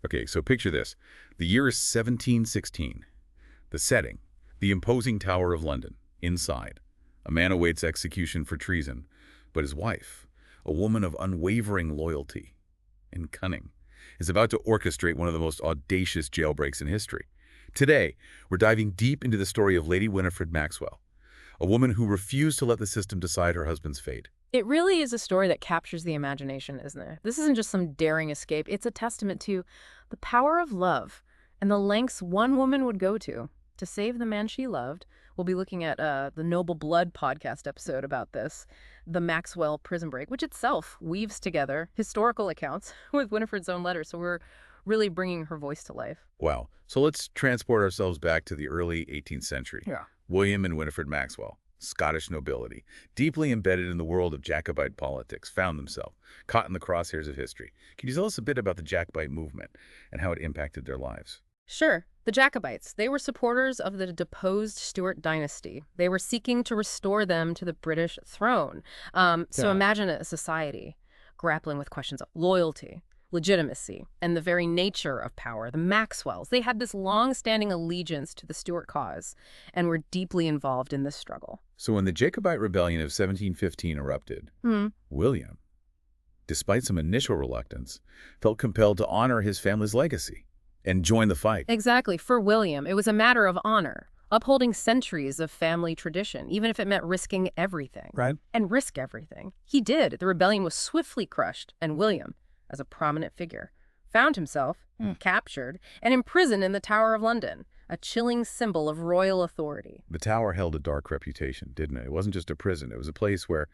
Okay, so picture this. The year is 1716. The setting, the imposing Tower of London. Inside, a man awaits execution for treason, but his wife, a woman of unwavering loyalty and cunning, is about to orchestrate one of the most audacious jailbreaks in history. Today, we're diving deep into the story of Lady Winifred Maxwell, a woman who refused to let the system decide her husband's fate. It really is a story that captures the imagination, isn't it? This isn't just some daring escape. It's a testament to the power of love and the lengths one woman would go to save the man she loved. We'll be looking at the Noble Blood podcast episode about this, the Maxwell prison break, which itself weaves together historical accounts with Winifred's own letters. So we're really bringing her voice to life. Wow. So let's transport ourselves back to the early 18th century. Yeah. William and Winifred Maxwell, Scottish nobility, deeply embedded in the world of Jacobite politics, found themselves caught in the crosshairs of history. Can you tell us a bit about the Jacobite movement and how it impacted their lives? Sure. The Jacobites, they were supporters of the deposed Stuart dynasty. They were seeking to restore them to the British throne. So imagine a society grappling with questions of loyalty, legitimacy, and the very nature of power. The Maxwells, they had this long-standing allegiance to the Stuart cause and were deeply involved in this struggle. So when the Jacobite Rebellion of 1715 erupted, William, despite some initial reluctance, felt compelled to honor his family's legacy and join the fight. Exactly. For William, it was a matter of honor, upholding centuries of family tradition, even if it meant risking everything. Right. And risk everything. He did. The rebellion was swiftly crushed, and William, as a prominent figure, found himself captured and imprisoned in the Tower of London, a chilling symbol of royal authority. The Tower held a dark reputation, didn't it? It wasn't just a prison. It was a place where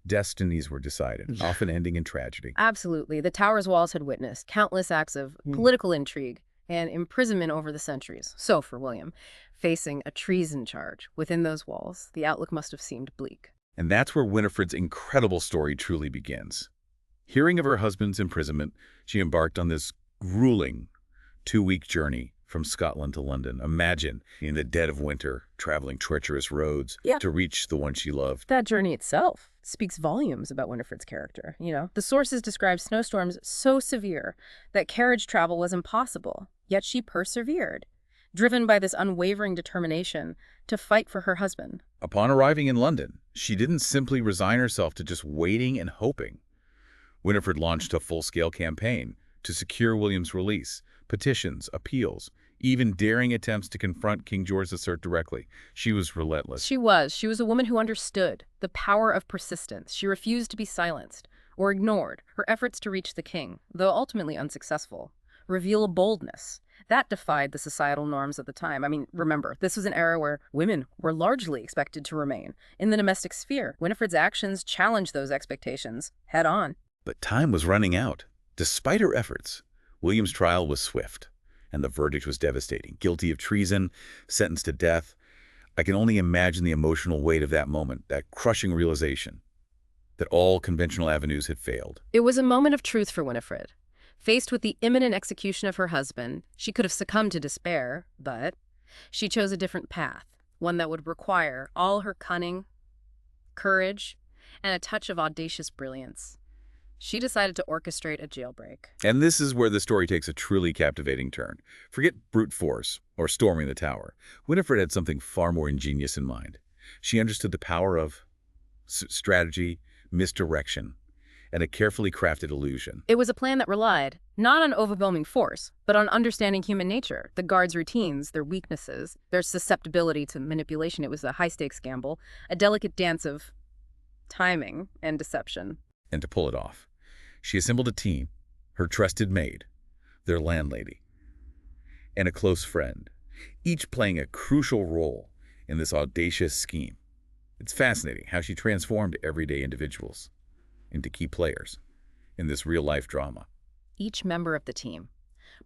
destinies were decided, often ending in tragedy. Absolutely. The Tower's walls had witnessed countless acts of political intrigue and imprisonment over the centuries. So for William, facing a treason charge within those walls, the outlook must have seemed bleak. And that's where Winifred's incredible story truly begins. Hearing of her husband's imprisonment, she embarked on this grueling 2-week journey from Scotland to London. Imagine, in the dead of winter, traveling treacherous roads to reach the one she loved. That journey itself speaks volumes about Winifred's character. The sources describe snowstorms so severe that carriage travel was impossible, yet she persevered, driven by this unwavering determination to fight for her husband. Upon arriving in London, she didn't simply resign herself to just waiting and hoping. Winifred launched a full-scale campaign to secure William's release, petitions, appeals, even daring attempts to confront King George III directly. She was relentless. She was a woman who understood the power of persistence. She refused to be silenced or ignored. Her efforts to reach the king, though ultimately unsuccessful, reveal a boldness that defied the societal norms of the time. I mean, remember, this was an era where women were largely expected to remain in the domestic sphere. Winifred's actions challenged those expectations head on. But time was running out. Despite her efforts, William's trial was swift, and the verdict was devastating. Guilty of treason, sentenced to death. I can only imagine the emotional weight of that moment, that crushing realization that all conventional avenues had failed. It was a moment of truth for Winifred. Faced with the imminent execution of her husband, she could have succumbed to despair, but she chose a different path, one that would require all her cunning, courage, and a touch of audacious brilliance. She decided to orchestrate a jailbreak. And this is where the story takes a truly captivating turn. Forget brute force or storming the tower. Winifred had something far more ingenious in mind. She understood the power of strategy, misdirection, and a carefully crafted illusion. It was a plan that relied not on overwhelming force, but on understanding human nature, the guards' routines, their weaknesses, their susceptibility to manipulation. It was a high-stakes gamble, a delicate dance of timing and deception. And to pull it off, she assembled a team, her trusted maid, their landlady, and a close friend, each playing a crucial role in this audacious scheme. It's fascinating how she transformed everyday individuals into key players in this real-life drama. Each member of the team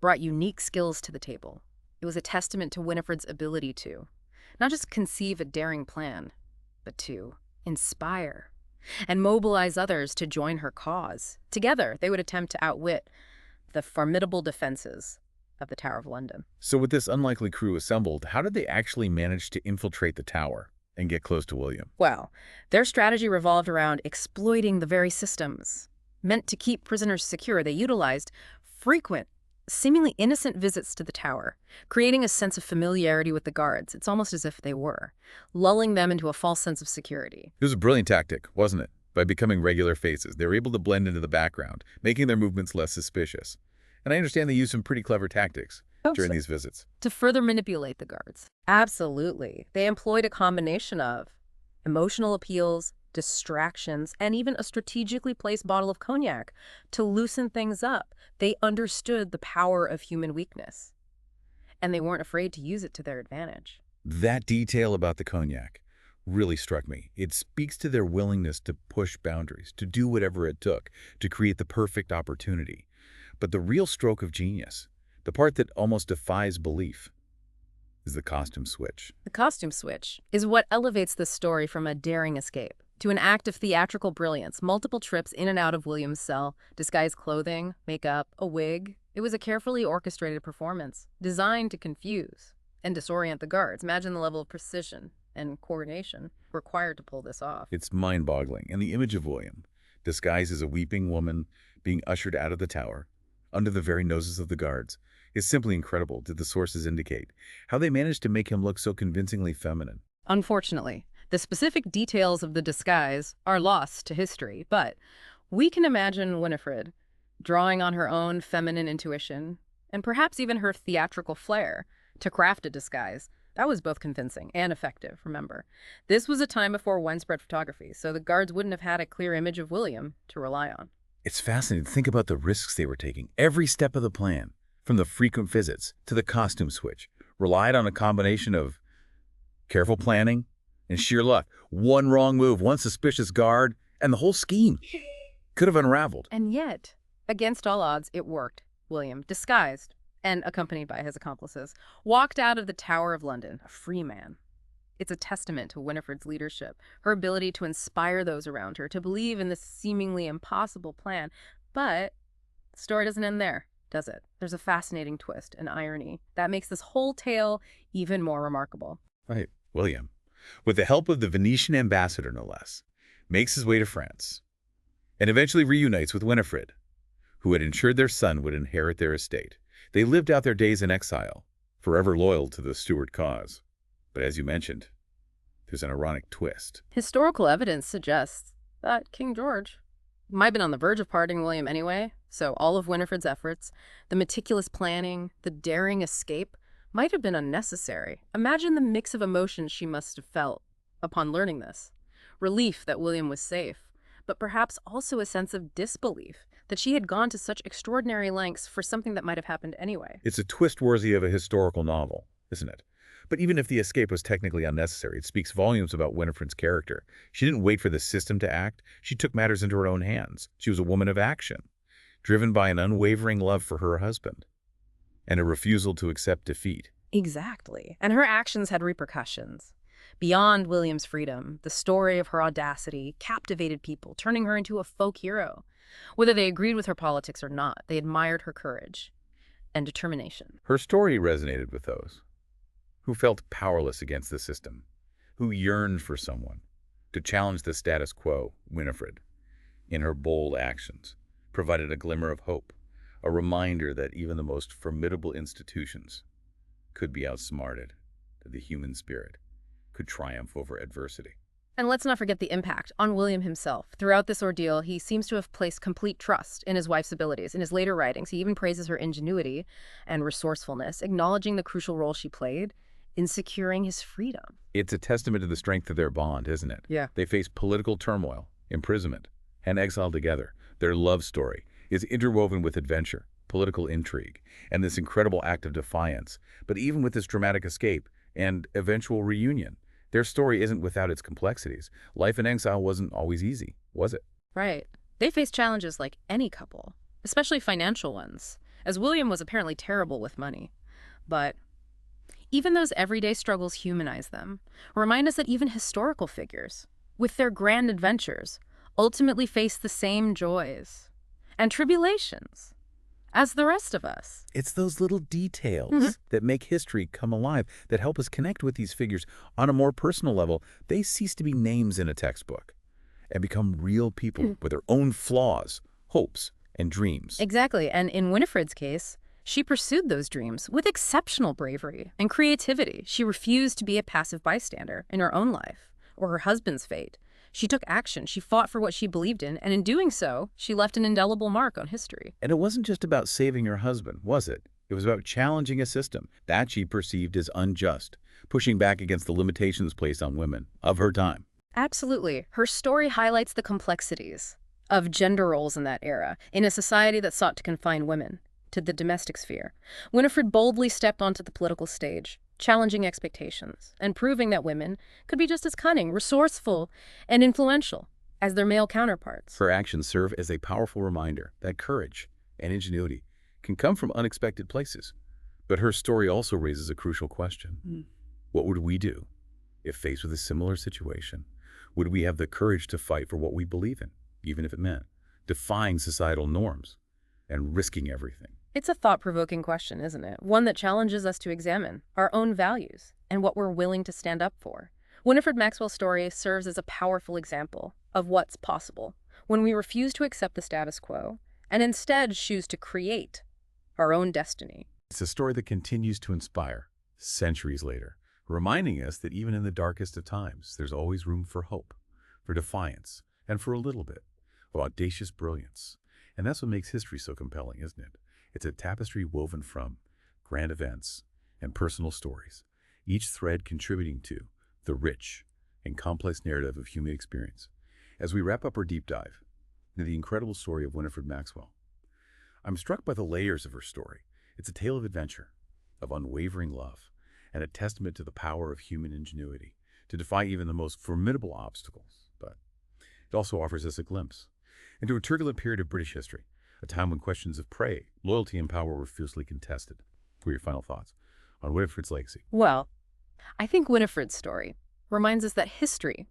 brought unique skills to the table. It was a testament to Winifred's ability to not just conceive a daring plan, but to inspire and mobilize others to join her cause. Together, they would attempt to outwit the formidable defenses of the Tower of London. So with this unlikely crew assembled, how did they actually manage to infiltrate the tower and get close to William? Well, their strategy revolved around exploiting the very systems meant to keep prisoners secure. They utilized frequent seemingly innocent visits to the tower, creating a sense of familiarity with the guards. It's almost as if they were, lulling them into a false sense of security. It was a brilliant tactic, wasn't it? By becoming regular faces, they were able to blend into the background, making their movements less suspicious. And I understand they used some pretty clever tactics during these visits. To further manipulate the guards. Absolutely. They employed a combination of emotional appeals, distractions, and even a strategically placed bottle of cognac to loosen things up. They understood the power of human weakness, and they weren't afraid to use it to their advantage. That detail about the cognac really struck me. It speaks to their willingness to push boundaries, to do whatever it took to create the perfect opportunity. But the real stroke of genius, the part that almost defies belief, is the costume switch. The costume switch is what elevates this story from a daring escape to an act of theatrical brilliance. Multiple trips in and out of William's cell, disguised clothing, makeup, a wig. It was a carefully orchestrated performance designed to confuse and disorient the guards. Imagine the level of precision and coordination required to pull this off. It's mind-boggling, and the image of William, disguised as a weeping woman being ushered out of the tower, under the very noses of the guards, is simply incredible, did the sources indicate. How they managed to make him look so convincingly feminine. Unfortunately, the specific details of the disguise are lost to history, but we can imagine Winifred drawing on her own feminine intuition and perhaps even her theatrical flair to craft a disguise. That was both convincing and effective, remember. This was a time before widespread photography, so the guards wouldn't have had a clear image of William to rely on. It's fascinating to think about the risks they were taking. Every step of the plan, from the frequent visits to the costume switch, relied on a combination of careful planning and sheer luck. One wrong move, one suspicious guard, and the whole scheme could have unraveled. And yet, against all odds, it worked. William, disguised and accompanied by his accomplices, walked out of the Tower of London, a free man. It's a testament to Winifred's leadership, her ability to inspire those around her, to believe in this seemingly impossible plan. But the story doesn't end there, does it? There's a fascinating twist, an irony, that makes this whole tale even more remarkable. Right. William, with the help of the Venetian ambassador no less, makes his way to France and eventually reunites with Winifred, who had ensured their son would inherit their estate. They lived out their days in exile, forever loyal to the Stuart cause. But as you mentioned, there's an ironic twist. Historical evidence suggests that King George might have been on the verge of pardoning William anyway, so all of Winifred's efforts, the meticulous planning, the daring escape, might have been unnecessary. Imagine the mix of emotions she must have felt upon learning this. Relief that William was safe, but perhaps also a sense of disbelief that she had gone to such extraordinary lengths for something that might have happened anyway. It's a twist worthy of a historical novel, isn't it? But even if the escape was technically unnecessary, it speaks volumes about Winifred's character. She didn't wait for the system to act. She took matters into her own hands. She was a woman of action, driven by an unwavering love for her husband and a refusal to accept defeat. Exactly. And her actions had repercussions. Beyond William's freedom, the story of her audacity captivated people, turning her into a folk hero. Whether they agreed with her politics or not, they admired her courage and determination. Her story resonated with those who felt powerless against the system, who yearned for someone to challenge the status quo. Winifred, in her bold actions, provided a glimmer of hope, a reminder that even the most formidable institutions could be outsmarted, that the human spirit could triumph over adversity. And let's not forget the impact on William himself. Throughout this ordeal, he seems to have placed complete trust in his wife's abilities. In his later writings, he even praises her ingenuity and resourcefulness, acknowledging the crucial role she played in securing his freedom. It's a testament to the strength of their bond, isn't it? Yeah. They faced political turmoil, imprisonment, and exile together. Their love story is interwoven with adventure, political intrigue, and this incredible act of defiance. But even with this dramatic escape and eventual reunion, their story isn't without its complexities. Life in exile wasn't always easy, was it? Right. They faced challenges like any couple, especially financial ones, as William was apparently terrible with money. But even those everyday struggles humanize them, remind us that even historical figures, with their grand adventures, ultimately face the same joys and tribulations as the rest of us. It's those little details that make history come alive, that help us connect with these figures on a more personal level. They cease to be names in a textbook and become real people with their own flaws, hopes, and dreams. Exactly. And in Winifred's case, She pursued those dreams with exceptional bravery and creativity. She refused to be a passive bystander in her own life or her husband's fate. She took action. She fought for what she believed in, and in doing so, she left an indelible mark on history. And it wasn't just about saving her husband, was it? It was about challenging a system that she perceived as unjust, pushing back against the limitations placed on women of her time. Absolutely. Her story highlights the complexities of gender roles in that era, in a society that sought to confine women to the domestic sphere. Winifred boldly stepped onto the political stage, challenging expectations and proving that women could be just as cunning, resourceful, and influential as their male counterparts. Her actions serve as a powerful reminder that courage and ingenuity can come from unexpected places. But her story also raises a crucial question. What would we do if faced with a similar situation? Would we have the courage to fight for what we believe in, even if it meant defying societal norms and risking everything? It's a thought-provoking question, isn't it? One that challenges us to examine our own values and what we're willing to stand up for. Winifred Maxwell's story serves as a powerful example of what's possible when we refuse to accept the status quo and instead choose to create our own destiny. It's a story that continues to inspire centuries later, reminding us that even in the darkest of times, there's always room for hope, for defiance, and for a little bit of audacious brilliance. And that's what makes history so compelling, isn't it? It's a tapestry woven from grand events and personal stories, each thread contributing to the rich and complex narrative of human experience. As we wrap up our deep dive into the incredible story of Winifred Maxwell, I'm struck by the layers of her story. It's a tale of adventure, of unwavering love, and a testament to the power of human ingenuity to defy even the most formidable obstacles. But it also offers us a glimpse into a turbulent period of British history, a time when questions of prey, loyalty, and power were fiercely contested. What are your final thoughts on Winifred's legacy? Well, I think Winifred's story reminds us that history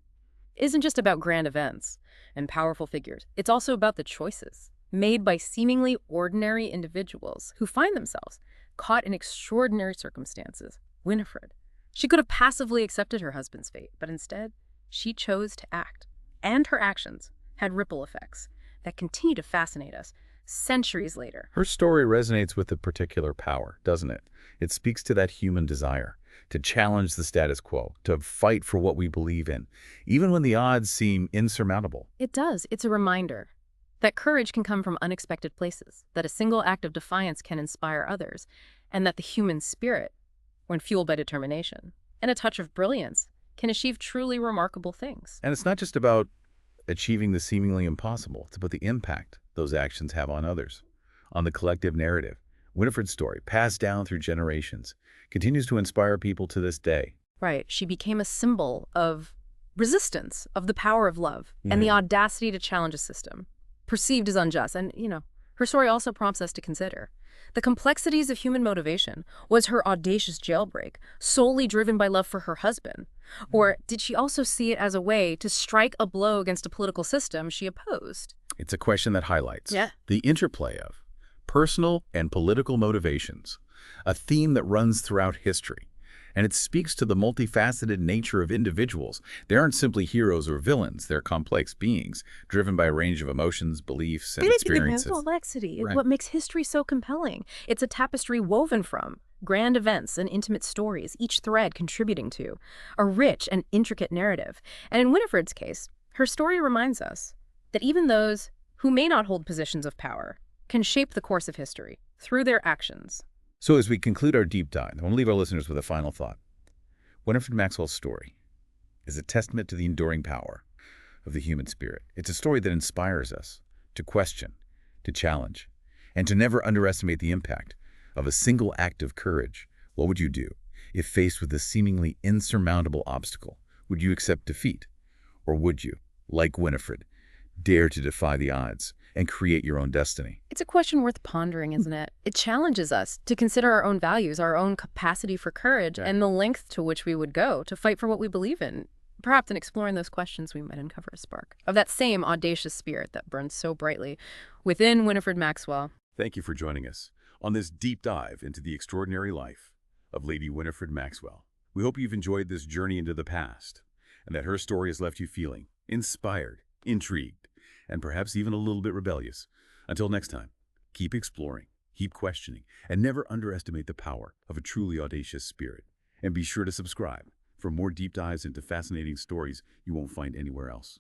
isn't just about grand events and powerful figures. It's also about the choices made by seemingly ordinary individuals who find themselves caught in extraordinary circumstances. Winifred, she could have passively accepted her husband's fate, but instead, she chose to act. And her actions had ripple effects that continue to fascinate us centuries later. Her story resonates with a particular power, doesn't it? It speaks to that human desire to challenge the status quo, to fight for what we believe in, even when the odds seem insurmountable. It does. It's a reminder that courage can come from unexpected places, that a single act of defiance can inspire others, and that the human spirit, when fueled by determination and a touch of brilliance, can achieve truly remarkable things. And it's not just about achieving the seemingly impossible. It's about the impact those actions have on others, on the collective narrative. Winifred's story, passed down through generations, continues to inspire people to this day. Right. She became a symbol of resistance, of the power of love, and the audacity to challenge a system perceived as unjust. And, her story also prompts us to consider the complexities of human motivation. Was her audacious jailbreak solely driven by love for her husband? Or did she also see it as a way to strike a blow against a political system she opposed? It's a question that highlights the interplay of personal and political motivations, a theme that runs throughout history. And it speaks to the multifaceted nature of individuals. They aren't simply heroes or villains. They're complex beings, driven by a range of emotions, beliefs, and experiences. The complexity is what makes history so compelling. It's a tapestry woven from grand events and intimate stories, each thread contributing to a rich and intricate narrative. And in Winifred's case, her story reminds us that even those who may not hold positions of power can shape the course of history through their actions. So as we conclude our deep dive, I want to leave our listeners with a final thought. Winifred Maxwell's story is a testament to the enduring power of the human spirit. It's a story that inspires us to question, to challenge, and to never underestimate the impact of a single act of courage. What would you do if faced with a seemingly insurmountable obstacle? Would you accept defeat? Or would you, like Winifred, dare to defy the odds and create your own destiny? It's a question worth pondering, isn't it? It challenges us to consider our own values, our own capacity for courage, and the length to which we would go to fight for what we believe in. Perhaps in exploring those questions, we might uncover a spark of that same audacious spirit that burns so brightly within Winifred Maxwell. Thank you for joining us on this deep dive into the extraordinary life of Lady Winifred Maxwell. We hope you've enjoyed this journey into the past, and that her story has left you feeling inspired, intrigued, and perhaps even a little bit rebellious. Until next time, keep exploring, Keep questioning, and never underestimate the power of a truly audacious spirit. And be sure to subscribe for more deep dives into fascinating stories you won't find anywhere else.